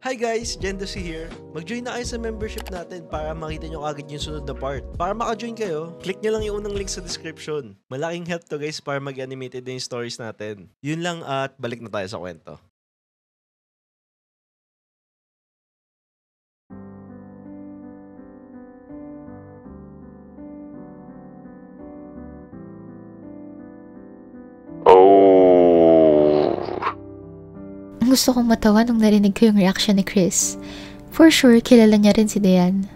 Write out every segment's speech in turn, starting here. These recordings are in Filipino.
Hi guys, Jendosi here. Mag-join na kayo sa membership natin para makita nyo agad yung sunod na part. Para maka-join kayo, click nyo lang yung unang link sa description. Malaking help to guys para mag-animated na yung stories natin. Yun lang at balik na tayo sa kwento. Oh. Gusto kong matawa nung narinig ko yung reaction ni Chris. For sure, kilala niya rin si Dayan.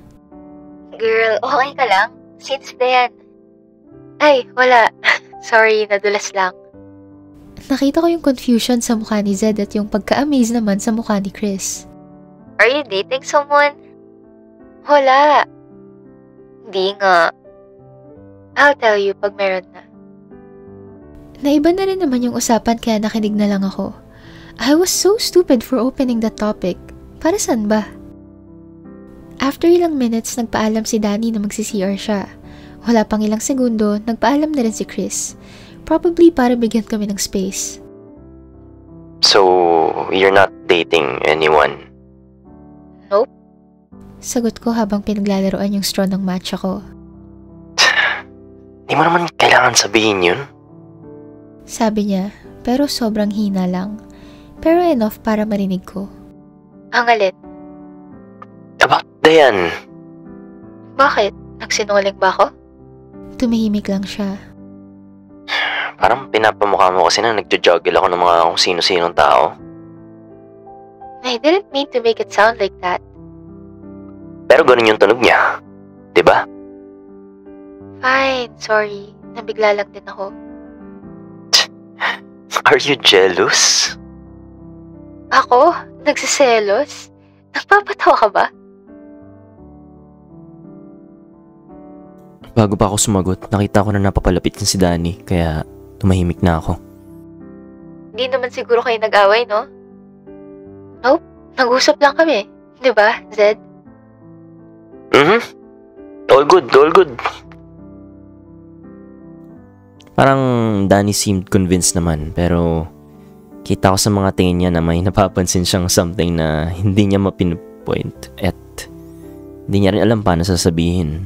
Girl, okay ka lang? Since Dayan? Ay, wala. Sorry, nadulas lang. Nakita ko yung confusion sa mukha ni Zed at yung pagka-amaze naman sa mukha ni Chris. Are you dating someone? Wala. Hindi nga. I'll tell you pag meron na. Naiba na rin naman yung usapan kaya nakinig na lang ako. I was so stupid for opening that topic. Para saan ba? After ilang minutes, nagpaalam si Danny na magsi-CR siya. Wala pang ilang segundo, nagpaalam na rin si Chris. Probably para bigyan kami ng space. So, you're not dating anyone? Nope. Sagot ko habang pinaglalaroan yung straw ng matcha ko. Di mo naman kailangan sabihin yun. Sabi niya, pero sobrang hina lang. Pero enough para marinig ko. Ang alin? About Dayan. Bakit? Nagsinungaling ba ako? Tumahimik lang siya. Parang pinapamukha mo kasi na nagjo-juggle ako ng mga kung sino-sinong tao. I didn't mean to make it sound like that. Pero ganun yung tunog niya. Diba? Fine, sorry. Nabigla lang din ako. Are you jealous? Ako? Nagsiselos? Nagpapatawa ka ba? Bago pa ako sumagot, nakita ko na napapalapit na si Danny, kaya tumahimik na ako. Hindi naman siguro kayo nag-away, no? Nope. Nag-usap lang kami. Diba, Zed? All good, all good. Parang Danny seemed convinced naman, pero kita ko sa mga tingin niya na may napapansin siyang something na hindi niya mapinpoint at hindi niya rin alam paano sasabihin.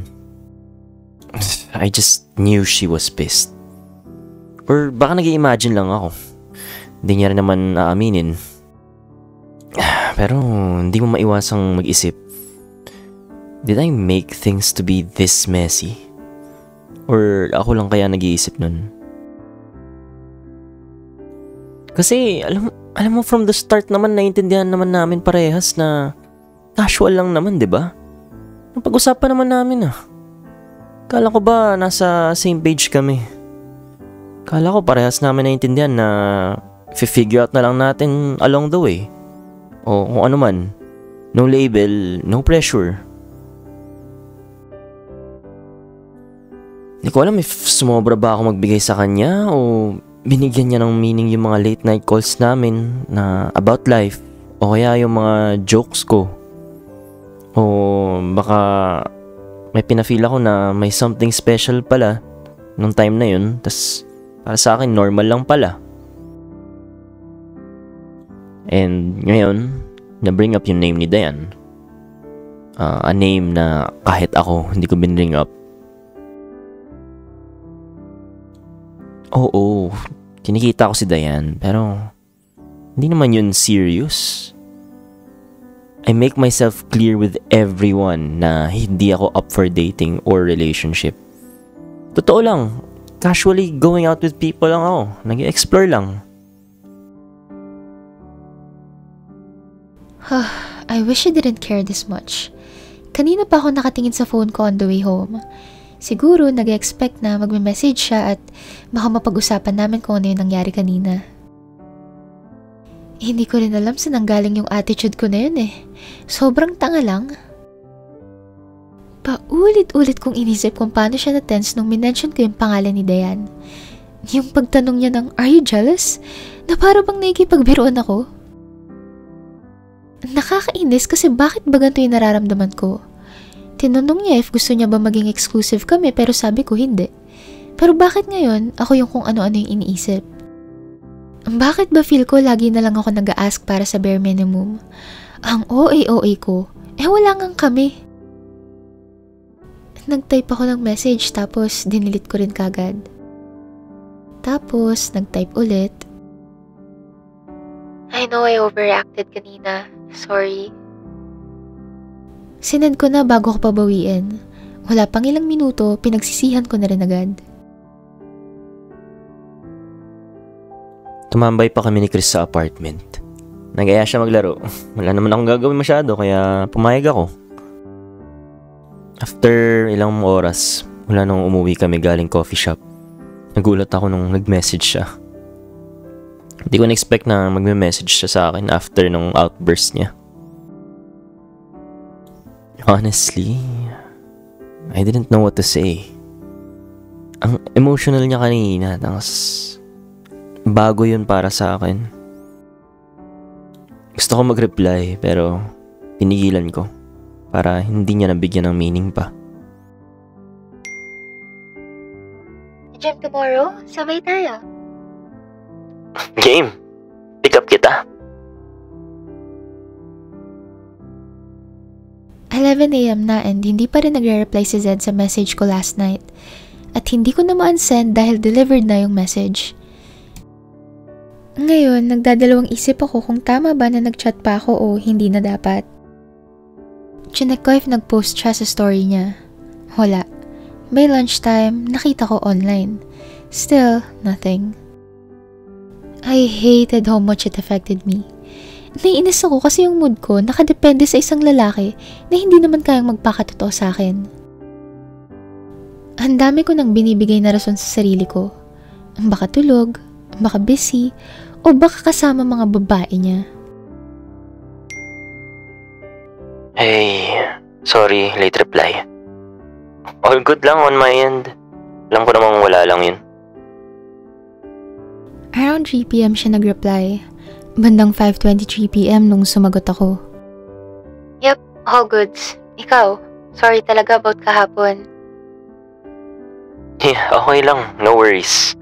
I just knew she was pissed. Or baka nag-i-imagine lang ako. Hindi niya rin naman aaminin. Pero hindi mo maiwasang mag-isip. Did I make things to be this messy? Or ako lang kaya nag-iisip nun? Kasi alam mo from the start naman naiintindihan naman namin parehas na casual lang naman, 'di ba? Ang pag-usapan naman namin Kala ko ba nasa same page kami? Kala ko parehas namin naiintindihan na figure out na lang natin along the way. O kung ano man. No label, no pressure. Hindi ko alam if sumobra ba ako magbigay sa kanya o binigyan niya ng meaning yung mga late night calls namin na about life o kaya yung mga jokes ko. O baka may pinafeel ako na may something special pala nung time na yun, tas para sa akin normal lang pala. And ngayon, na-bring up yung name ni Dayan. A name na kahit ako hindi ko binring up. Oo, kinikita ko si Dayan, pero hindi naman yun serious. I make myself clear with everyone na hindi ako up for dating or relationship. Totoo lang, casually going out with people lang ako, nag-explore lang. I wish I didn't care this much. Kanina pa ako nakatingin sa phone ko on the way home. Siguro nag-expect na magme-message siya at baka mapag-usapan namin kung ano yung nangyari kanina. Hindi ko rin alam saan nanggaling yung attitude ko na yun Sobrang tanga lang. Paulit-ulit kong inisip kung paano siya na-tense nung minention ko yung pangalan ni Dayan. Yung pagtanong niya ng, "Are you jealous?" Na para bang nakikipagbiruan ako. Nakakainis kasi bakit ba ganito yung nararamdaman ko? Tinanong niya if gusto niya ba maging exclusive kami pero sabi ko hindi. Pero bakit ngayon ako yung kung ano-ano yung iniisip? Bakit ba feel ko lagi na lang ako nag-a-ask para sa bare minimum? Ang OA ko, wala ngang kami. Nag-type ako ng message tapos dinilit ko rin kagad. Tapos nag-type ulit. I know I overreacted kanina. Sorry. Sinend ko na bago ko pabawiin. Wala pang ilang minuto, pinagsisihan ko na rin agad. Tumambay pa kami ni Chris sa apartment. Nag-aya siya maglaro. Wala naman akong gagawin masyado kaya pumayag ako. After ilang oras, wala nung umuwi kami galing coffee shop. Nagulat ako nung nag-message siya. Hindi ko na-expect na magme-message siya sa akin after nung outburst niya. Honestly, I didn't know what to say. Ang emotional niya kanina, bago yun para sa akin. Gusto ko mag-reply pero pinigilan ko para hindi niya nabigyan ng meaning pa. Gym tomorrow? Sabay tayo. Game! Pick up kita. 11 a.m. na and hindi pa rin nagre-reply si Zed sa message ko last night. At hindi ko na ma-unsend dahil delivered na yung message. Ngayon, nagdadalawang isip ako kung tama ba na nag-chat pa ako o hindi na dapat. Chinek ko if nag-post siya sa story niya. Wala. By lunchtime, nakita ko online. Still, nothing. I hated how much it affected me. Naiinis ako kasi yung mood ko nakadepende sa isang lalaki na hindi naman kayang magpakatotoo sa akin. Ang dami ko nang binibigay na rason sa sarili ko. Baka tulog, baka busy, o baka kasama mga babae niya. Hey, sorry, late reply. All good lang on my end. Alam ko namang wala lang yun. Around 3 p.m. siya nag-reply. Bandang 5:23 p.m. nung sumagot ako. Yep, all goods. Ikaw, sorry talaga about kahapon. Yeah, okay lang. No worries.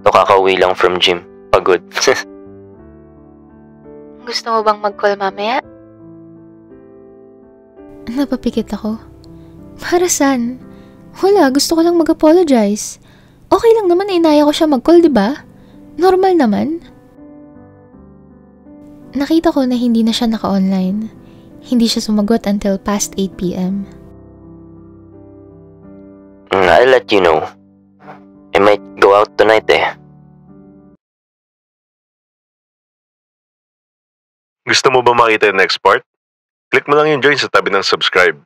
To kakauwi lang from gym. Pagod. Gusto mo bang mag-call mamaya? Napapikit ako. Para saan? Wala, gusto ko lang mag-apologize. Okay lang naman na inaya ko siya mag-call, diba? Normal naman. Nakita ko na hindi na siya naka-online. Hindi siya sumagot until past 8 p.m. I'll let you know. I might go out tonight eh. Gusto mo ba makita yung next part? Click mo lang yung join sa tabi ng subscribe.